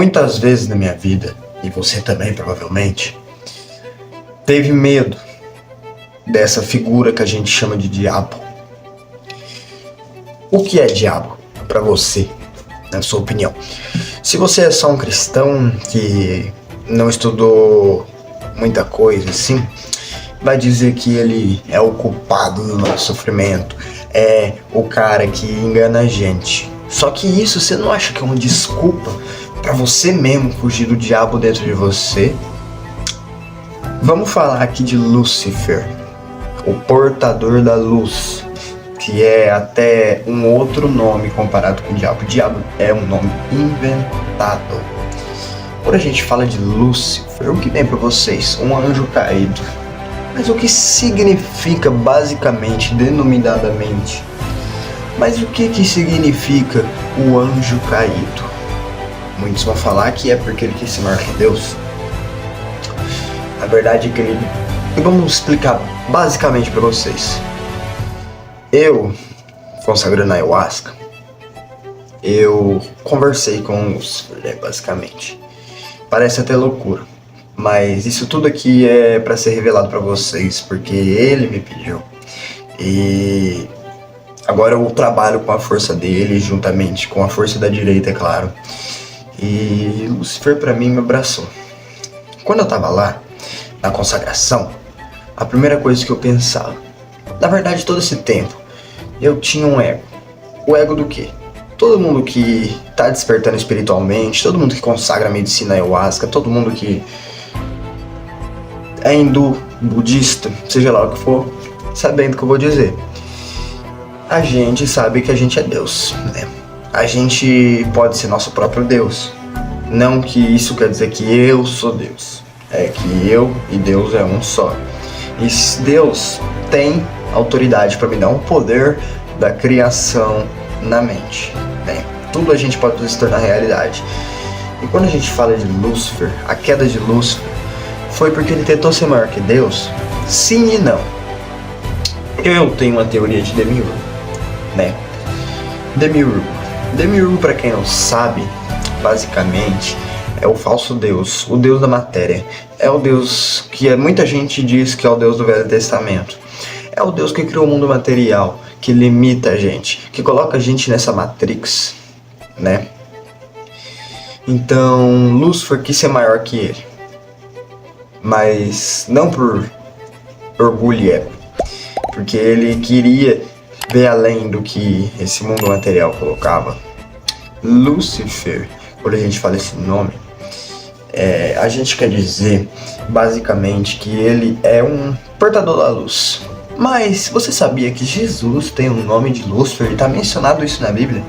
Muitas vezes na minha vida, e você também provavelmente, teve medo dessa figura que a gente chama de diabo. O que é diabo para você, na sua opinião? Se você é só um cristão que não estudou muita coisa assim, vai dizer que ele é o culpado do nosso sofrimento, é o cara que engana a gente. Só que isso você não acha que é uma desculpa para você mesmo fugir do diabo dentro de você? Vamos falar aqui de Lúcifer, o portador da luz, que é até um outro nome comparado com o diabo. O diabo é um nome inventado. Quando a gente fala de Lúcifer, o que vem para vocês? Um anjo caído. Mas o que significa basicamente, denominadamente? Mas o que significa o anjo caído? Muitos vão falar que é porque ele quis ser maior que Deus. A verdade é que ele... Vamos explicar basicamente para vocês. Eu, consagrando a ayahuasca, eu conversei com Lúcifer, né, basicamente. Parece até loucura, mas isso tudo aqui é para ser revelado para vocês, porque ele me pediu. E agora eu trabalho com a força dele, juntamente com a força da direita, é claro. E Lúcifer para mim me abraçou. Quando eu tava lá, na consagração, a primeira coisa que eu pensava, na verdade todo esse tempo, eu tinha um ego. O ego do quê? Todo mundo que tá despertando espiritualmente, todo mundo que consagra a medicina ayahuasca, todo mundo que é hindu, budista, seja lá o que for, sabendo o que eu vou dizer. A gente sabe que a gente é Deus, né? A gente pode ser nosso próprio Deus. Não que isso quer dizer que eu sou Deus. É que eu e Deus é um só. E Deus tem autoridade para me dar um poder da criação na mente, né? Tudo a gente pode se tornar realidade. E quando a gente fala de Lúcifer, a queda de Lúcifer foi porque ele tentou ser maior que Deus? Sim e não. Eu tenho uma teoria de Demiurgo, né? Demiurgo, para quem não sabe, basicamente é o falso Deus, o Deus da matéria. É o Deus que muita gente diz que é o Deus do Velho Testamento. É o Deus que criou o mundo material, que limita a gente, que coloca a gente nessa Matrix, né? Então, Lúcifer quis ser maior que ele. Mas não por orgulho e ego, porque ele queria ver além do que esse mundo material colocava. Lúcifer, quando a gente fala esse nome, a gente quer dizer basicamente que ele é um portador da luz. Mas você sabia que Jesus tem o nome de Lúcifer? Está mencionado isso na Bíblia.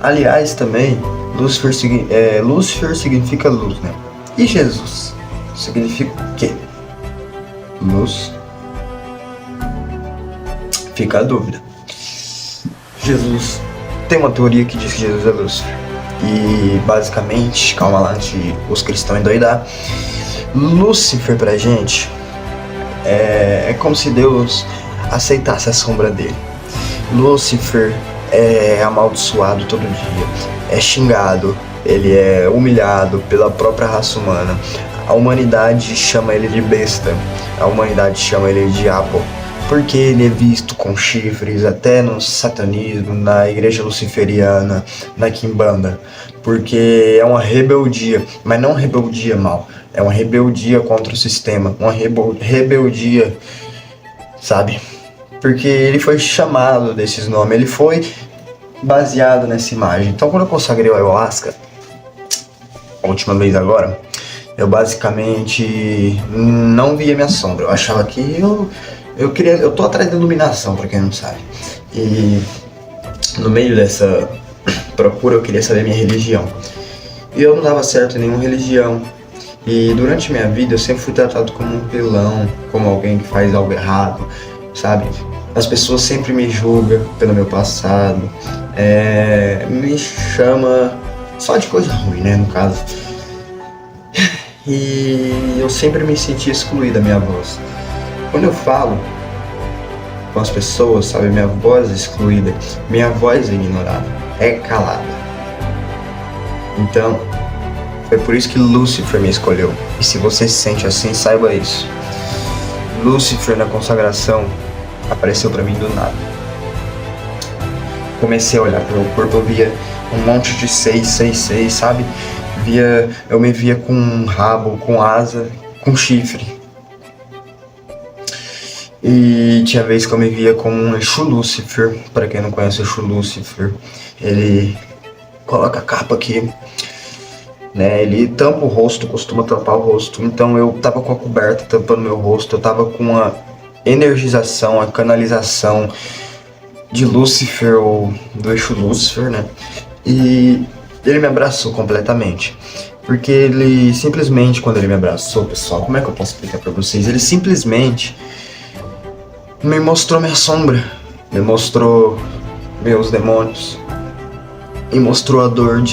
Aliás, também, Lúcifer significa luz, né? E Jesus significa o quê? Luz. Fica a dúvida. Jesus tem uma teoria que diz que Jesus é Lúcifer. E basicamente, calma lá antes de os cristãos endoidar, Lúcifer pra gente é como se Deus aceitasse a sombra dele. Lúcifer é amaldiçoado todo dia, é xingado, ele é humilhado pela própria raça humana. A humanidade chama ele de besta, a humanidade chama ele de diabo, porque ele é visto com chifres até no satanismo, na igreja luciferiana, na quimbanda, porque é uma rebeldia, mas não rebeldia mal, é uma rebeldia contra o sistema, uma rebeldia, sabe? Porque ele foi chamado desses nomes, ele foi baseado nessa imagem. Então quando eu consagrei o ayahuasca, a última vez agora, eu basicamente não via minha sombra, eu achava que eu tô atrás da iluminação, pra quem não sabe. E no meio dessa procura eu queria saber minha religião. E eu não dava certo em nenhuma religião. E durante minha vida eu sempre fui tratado como um vilão, como alguém que faz algo errado, sabe? As pessoas sempre me julgam pelo meu passado, me chama só de coisa ruim, né, no caso. E eu sempre me senti excluído da minha voz. Quando eu falo com as pessoas, sabe, minha voz é excluída, minha voz é ignorada, é calada. Então, Foi por isso que Lúcifer me escolheu. E se você se sente assim, saiba isso. Lúcifer na consagração apareceu pra mim do nada. Comecei a olhar pro meu corpo, eu via um monte de 666, sabe? Eu me via com um rabo, com asa, com chifre. E tinha vez que eu me via como um Exu Lúcifer. Pra quem não conhece o Exu Lúcifer, ele coloca a capa aqui, né? Ele tampa o rosto, costuma tampar o rosto. Então eu tava com a coberta tampando meu rosto, eu tava com a energização, a canalização de Lúcifer, ou do Exu Lúcifer, né? E ele me abraçou completamente. Porque ele simplesmente, quando ele me abraçou, pessoal, como é que eu posso explicar pra vocês? Ele simplesmente me mostrou minha sombra, me mostrou meus demônios, me mostrou a dor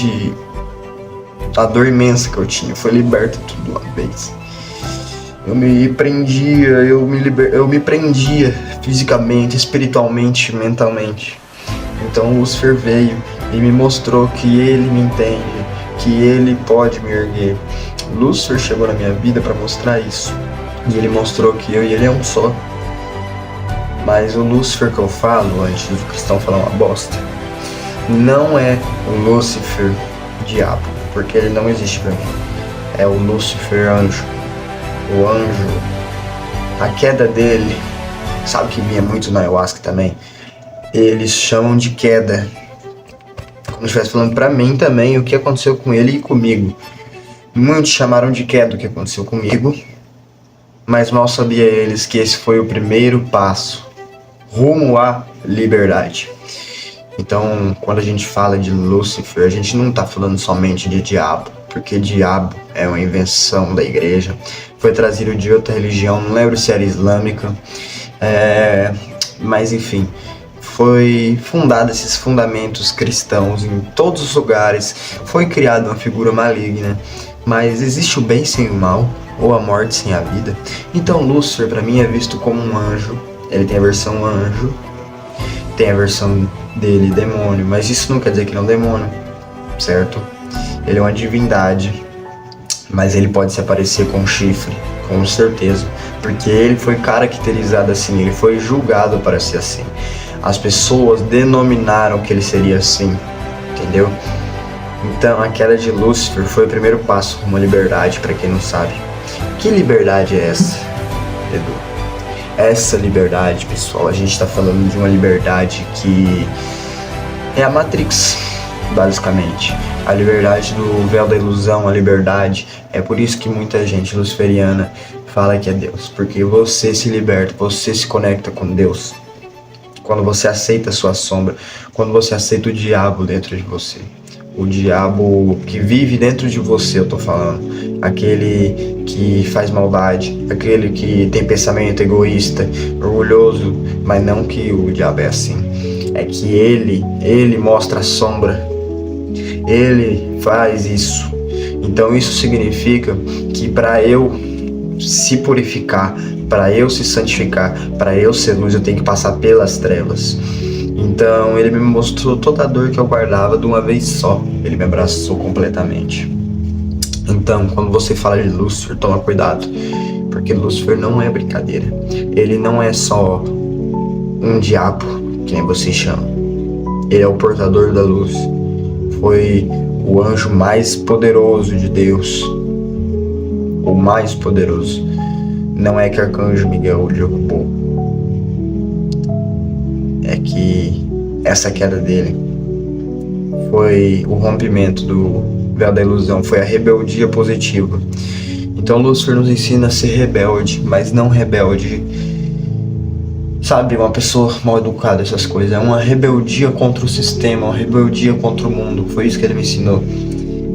imensa que eu tinha. Foi liberto tudo de uma vez. Eu me prendia, eu me prendia fisicamente, espiritualmente, mentalmente. Então Lúcifer veio e me mostrou que ele me entende, que ele pode me erguer. Lúcifer chegou na minha vida para mostrar isso. E ele mostrou que eu e ele é um só. Mas o Lúcifer que eu falo, antes do cristão falar uma bosta, não é o Lúcifer diabo, porque ele não existe pra mim. É o Lúcifer anjo. O anjo, a queda dele, sabe que vinha muito na ayahuasca também? Eles chamam de queda, como se estivesse falando pra mim também o que aconteceu com ele e comigo. Muitos chamaram de queda o que aconteceu comigo, mas mal sabia eles que esse foi o primeiro passo rumo à liberdade. Então, quando a gente fala de Lúcifer, a gente não tá falando somente de diabo, porque diabo é uma invenção da igreja, foi trazido de outra religião, não lembro se era islâmica, mas enfim, foi fundado esses fundamentos cristãos em todos os lugares, foi criada uma figura maligna, mas existe o bem sem o mal, ou a morte sem a vida. Então Lúcifer pra mim é visto como um anjo, ele tem a versão anjo, tem a versão dele demônio, mas isso não quer dizer que ele é um demônio, certo? Ele é uma divindade, mas ele pode se aparecer com chifre, com certeza, porque ele foi caracterizado assim, ele foi julgado para ser assim. As pessoas denominaram que ele seria assim, entendeu? Então a queda de Lúcifer foi o primeiro passo rumo à liberdade, para quem não sabe. Que liberdade é essa, Edu? Essa liberdade, pessoal, a gente está falando de uma liberdade que é a Matrix, basicamente. A liberdade do véu da ilusão, a liberdade. É por isso que muita gente luciferiana fala que é Deus, porque você se liberta, você se conecta com Deus. Quando você aceita a sua sombra, quando você aceita o diabo dentro de você. O diabo que vive dentro de você, eu tô falando. Aquele que faz maldade, aquele que tem pensamento egoísta, orgulhoso, mas não que o diabo é assim. É que ele mostra a sombra, ele faz isso. Então isso significa que para eu se purificar, para eu se santificar, para eu ser luz, eu tenho que passar pelas trevas. Então ele me mostrou toda a dor que eu guardava de uma vez só. Ele me abraçou completamente. Então, quando você fala de Lúcifer, toma cuidado, porque Lúcifer não é brincadeira. Ele não é só um diabo, que nem você chama. Ele é o portador da luz. Foi o anjo mais poderoso de Deus. O mais poderoso. Não é que Arcanjo Miguel o derrubou. É que essa queda dele foi o rompimento do véu da ilusão, foi a rebeldia positiva. Então Lúcifer nos ensina a ser rebelde, mas não rebelde, sabe, uma pessoa mal educada, essas coisas. É uma rebeldia contra o sistema, uma rebeldia contra o mundo. Foi isso que ele me ensinou,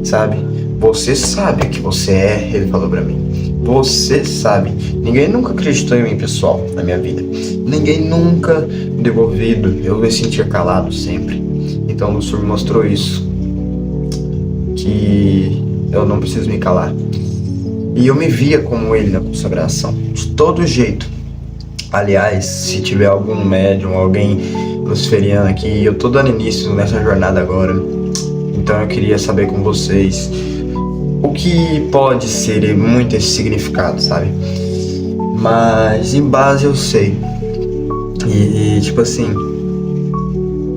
sabe? Você sabe que você é, ele falou pra mim. Você sabe. Ninguém nunca acreditou em mim, pessoal, na minha vida. Ninguém nunca me deu ouvido. Eu me sentia calado sempre. Então Lúcifer me mostrou isso, que eu não preciso me calar. E eu me via como ele na consagração, de todo jeito. Aliás, se tiver algum médium, alguém luciferiano aqui, eu tô dando início nessa jornada agora. Então eu queria saber com vocês O que pode ser muito esse significado, sabe? Mas em base eu sei. E tipo assim,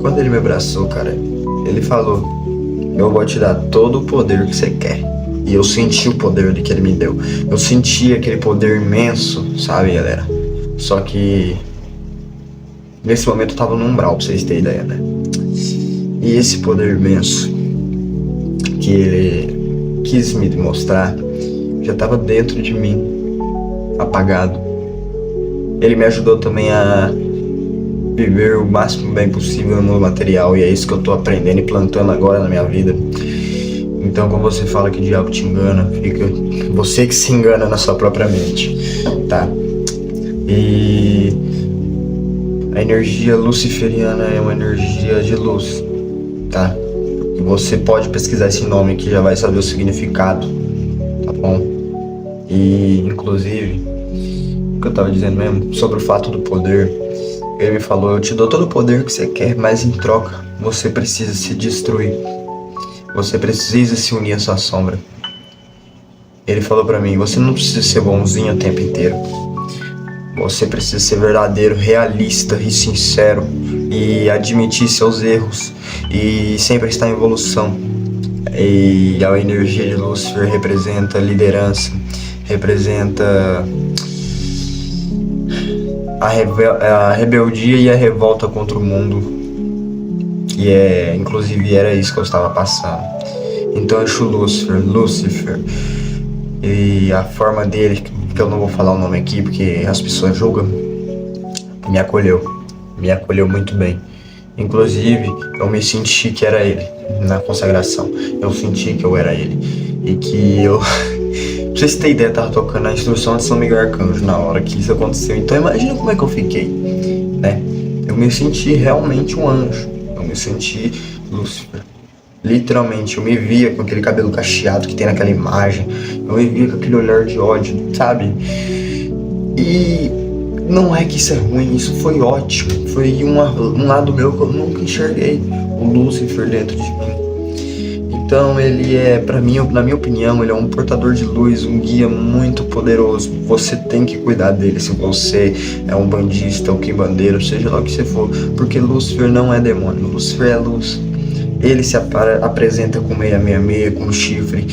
quando ele me abraçou, cara, ele falou: eu vou te dar todo o poder que você quer. E eu senti o poder que ele me deu. Eu senti aquele poder imenso, sabe, galera? Só que nesse momento eu tava no umbral, pra vocês terem ideia, né? E esse poder imenso que ele quis me mostrar já tava dentro de mim, apagado. Ele me ajudou também a viver o máximo bem possível no material, e é isso que eu tô aprendendo e plantando agora na minha vida. Então, quando você fala que o diabo te engana, fica você que se engana na sua própria mente, tá? E a energia luciferiana é uma energia de luz, tá? Você pode pesquisar esse nome que já vai saber o significado, tá bom? E, inclusive, o que eu tava dizendo mesmo, sobre o fato do poder, ele me falou: eu te dou todo o poder que você quer, mas em troca, você precisa se destruir. Você precisa se unir à sua sombra. Ele falou pra mim: você não precisa ser bonzinho o tempo inteiro. Você precisa ser verdadeiro, realista e sincero, e admitir seus erros, e sempre estar em evolução. E a energia de Lúcifer representa liderança, representa a rebeldia e a revolta contra o mundo. E inclusive era isso que eu estava passando. Então eu acho Lúcifer, e a forma dele, que eu não vou falar o nome aqui porque as pessoas julgam, me acolheu muito bem. Inclusive eu me senti que era ele na consagração. Eu senti que eu era ele. E que eu pra vocês terem ideia, eu tava tocando a instrução de São Miguel Arcanjo na hora que isso aconteceu. Então imagina como é que eu fiquei, né? Eu me senti realmente um anjo. Eu me senti Lúcifer. Literalmente, eu me via com aquele cabelo cacheado que tem naquela imagem. Eu me via com aquele olhar de ódio, sabe? E não é que isso é ruim, isso foi ótimo. Foi um lado meu que eu nunca enxerguei. O Lúcifer dentro de mim. Então ele é, pra mim, na minha opinião, ele é um portador de luz, um guia muito poderoso. Você tem que cuidar dele se você é um bandista ou quimbandeiro, seja lá o que você for. Porque Lúcifer não é demônio, Lúcifer é luz. Ele se apresenta com 666, com chifre,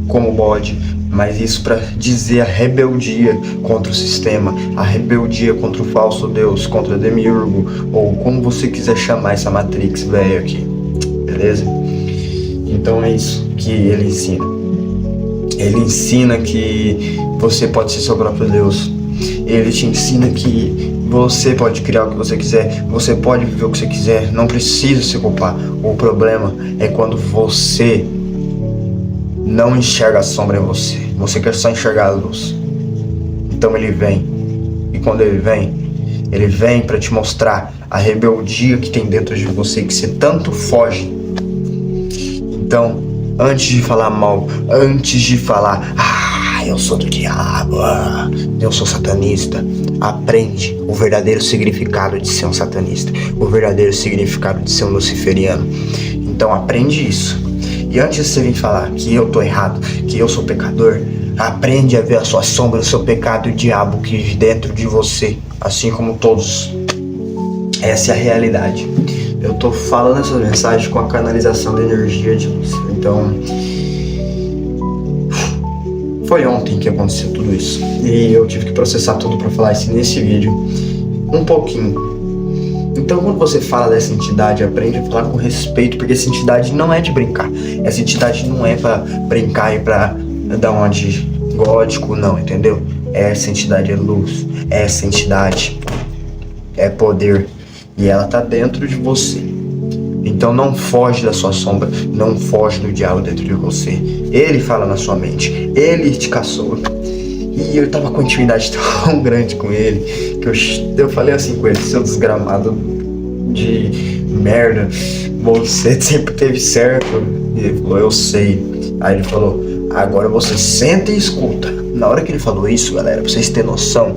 como bode. Mas isso para dizer a rebeldia contra o sistema, a rebeldia contra o falso Deus, contra Demiurgo, ou como você quiser chamar essa Matrix velha aqui, beleza? Então é isso que ele ensina. Ele ensina que você pode ser seu próprio Deus. Ele te ensina que você pode criar o que você quiser, você pode viver o que você quiser, não precisa se culpar. O problema é quando você não enxerga a sombra em você. Você quer só enxergar a luz. Então ele vem. E quando ele vem para te mostrar a rebeldia que tem dentro de você, que você tanto foge. Então, antes de falar mal, antes de falar, eu sou do diabo, eu sou satanista, aprende o verdadeiro significado de ser um satanista, o verdadeiro significado de ser um luciferiano. Então aprende isso. E antes de você vir falar que eu tô errado, que eu sou pecador, aprende a ver a sua sombra, o seu pecado e o diabo que vive dentro de você, assim como todos. Essa é a realidade. Eu tô falando essa mensagem com a canalização da energia de Lúcifer. Então, foi ontem que aconteceu tudo isso. E eu tive que processar tudo pra falar isso nesse vídeo. Um pouquinho. Então, quando você fala dessa entidade, aprende a falar com respeito, porque essa entidade não é de brincar. Essa entidade não é pra brincar e pra dar uma de gótico, não, entendeu? Essa entidade é luz. Essa entidade é poder. E ela tá dentro de você. Então não foge da sua sombra, não foge do diabo dentro de você. Ele fala na sua mente, ele te caçou. E eu tava com uma intimidade tão grande com ele, que eu falei assim com ele: seu desgramado de merda, você sempre teve certo. E ele falou: eu sei. Aí ele falou: agora você senta e escuta. Na hora que ele falou isso, galera, pra vocês terem noção,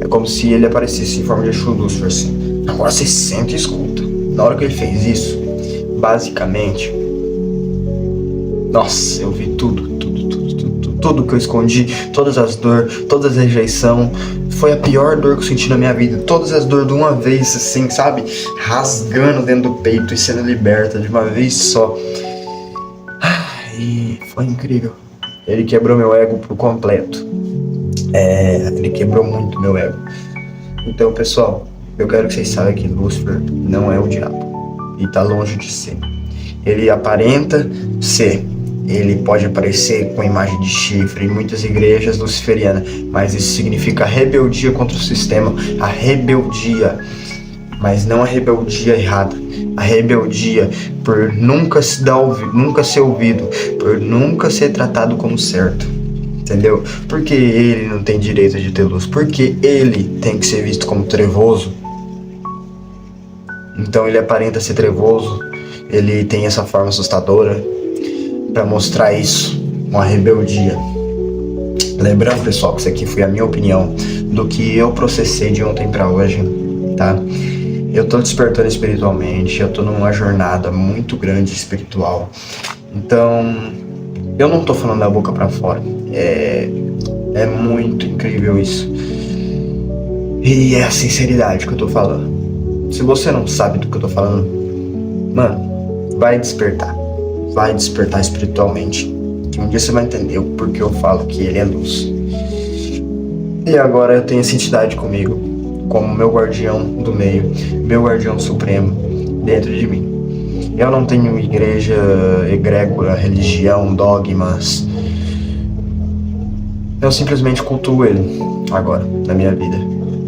é como se ele aparecesse em forma de Exu Lúcifer assim. Agora você senta e escuta. Na hora que ele fez isso, basicamente, nossa, eu vi tudo. tudo que eu escondi, todas as dores, todas as rejeição. Foi a pior dor que eu senti na minha vida. Todas as dores de uma vez, assim, sabe? Rasgando dentro do peito e sendo liberta de uma vez só. E foi incrível. Ele quebrou meu ego por completo. Ele quebrou muito meu ego. Então, pessoal, eu quero que vocês saibam que Lúcifer não é o diabo. E tá longe de ser. Ele aparenta ser. Ele pode aparecer com imagem de chifre em muitas igrejas luciferianas, mas isso significa rebeldia contra o sistema, a rebeldia, mas não a rebeldia errada, a rebeldia por nunca ser ouvido, por nunca ser tratado como certo, entendeu? Porque ele não tem direito de ter luz, porque ele tem que ser visto como trevoso. Então ele aparenta ser trevoso, ele tem essa forma assustadora, para mostrar isso, uma rebeldia. Lembrando, pessoal, que isso aqui foi a minha opinião do que eu processei de ontem para hoje, tá? Eu tô despertando espiritualmente, eu tô numa jornada muito grande espiritual. Então, eu não tô falando da boca para fora. É muito incrível isso. E é a sinceridade que eu tô falando. Se você não sabe do que eu tô falando, mano, vai despertar. Vai despertar espiritualmente. Que um dia você vai entender o porquê eu falo que ele é luz. E agora eu tenho essa entidade comigo, como meu guardião do meio, meu guardião supremo dentro de mim. Eu não tenho igreja, egrégora, religião, dogmas. Eu simplesmente cultuo ele agora, na minha vida.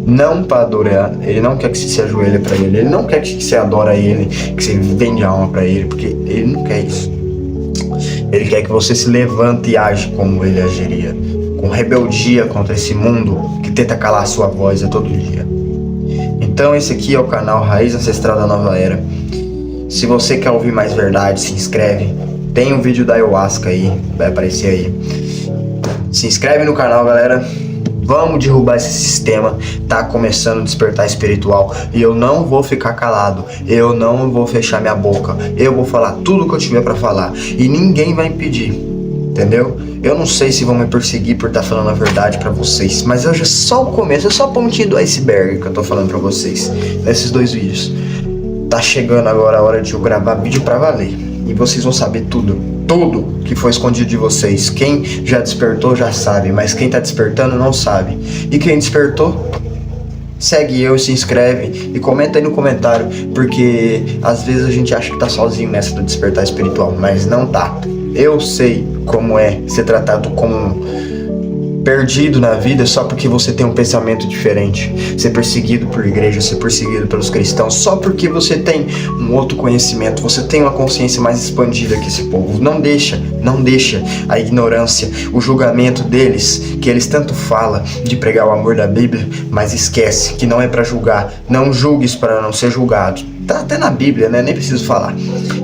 Não para adorar, ele não quer que você se ajoelhe para ele, ele não quer que você adora ele, que você vende a alma para ele, porque ele não quer isso. Ele quer que você se levante e age como ele agiria, com rebeldia contra esse mundo que tenta calar a sua voz a todo dia. Então esse aqui é o canal Raiz Ancestral da Nova Era. Se você quer ouvir mais verdade, se inscreve. Tem um vídeo da Ayahuasca aí, vai aparecer aí. Se inscreve no canal, galera. Vamos derrubar esse sistema. Tá começando a despertar espiritual. E eu não vou ficar calado. Eu não vou fechar minha boca. Eu vou falar tudo que eu tiver pra falar. E ninguém vai impedir. Entendeu? Eu não sei se vão me perseguir por estar falando a verdade pra vocês. Mas hoje é só o começo. É só a pontinha do iceberg que eu tô falando pra vocês. Nesses 2 vídeos. Tá chegando agora a hora de eu gravar vídeo pra valer. E vocês vão saber tudo. Tudo que foi escondido de vocês. Quem já despertou já sabe, mas quem tá despertando não sabe. E quem despertou, segue eu, se inscreve e comenta aí no comentário, porque às vezes a gente acha que tá sozinho nessa do despertar espiritual, mas não tá. Eu sei como é ser tratado como perdido na vida só porque você tem um pensamento diferente, ser perseguido por igreja, ser perseguido pelos cristãos, só porque você tem um outro conhecimento, você tem uma consciência mais expandida que esse povo. Não deixa a ignorância, o julgamento deles, que eles tanto falam de pregar o amor da Bíblia, mas esquece que não é para julgar. Não julgues para não ser julgado. Tá até na Bíblia, né? Nem preciso falar.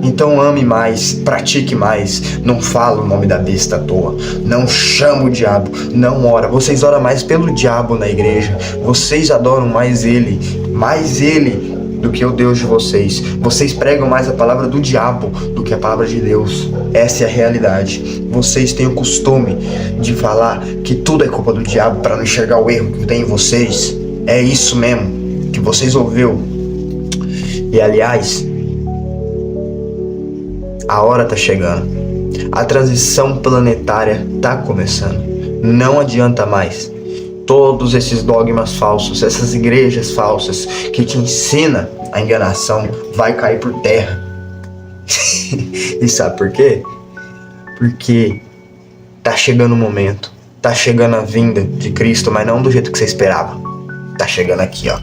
Então ame mais, pratique mais, não fala o nome da besta à toa, não chama o diabo, não ora. Vocês oram mais pelo diabo na igreja, vocês adoram mais ele do que o Deus de vocês. Vocês pregam mais a palavra do diabo do que a palavra de Deus. Essa é a realidade. Vocês têm o costume de falar que tudo é culpa do diabo para não enxergar o erro que tem em vocês. É isso mesmo que vocês ouviram. E aliás, a hora tá chegando. A transição planetária tá começando. Não adianta mais. Todos esses dogmas falsos, essas igrejas falsas que te ensinam a enganação, vai cair por terra. E sabe por quê? Porque tá chegando o momento. Tá chegando a vinda de Cristo, mas não do jeito que você esperava. Tá chegando aqui, ó.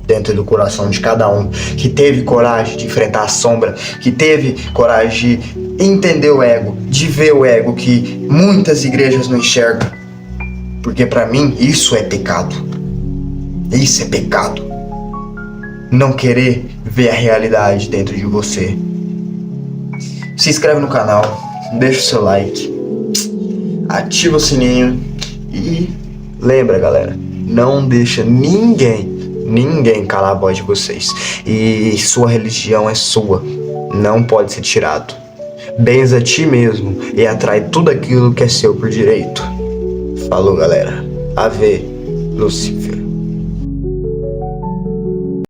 Dentro do coração de cada um, que teve coragem de enfrentar a sombra, que teve coragem de entender o ego, de ver o ego que muitas igrejas não enxergam. Porque pra mim isso é pecado. Isso é pecado. Não querer ver a realidade dentro de você. Se inscreve no canal, deixa o seu like, ativa o sininho e lembra, galera, não deixa ninguém calar a voz de vocês. E sua religião é sua, não pode ser tirado. Benza a ti mesmo e atrai tudo aquilo que é seu por direito. Falou, galera. Ave Lúcifer.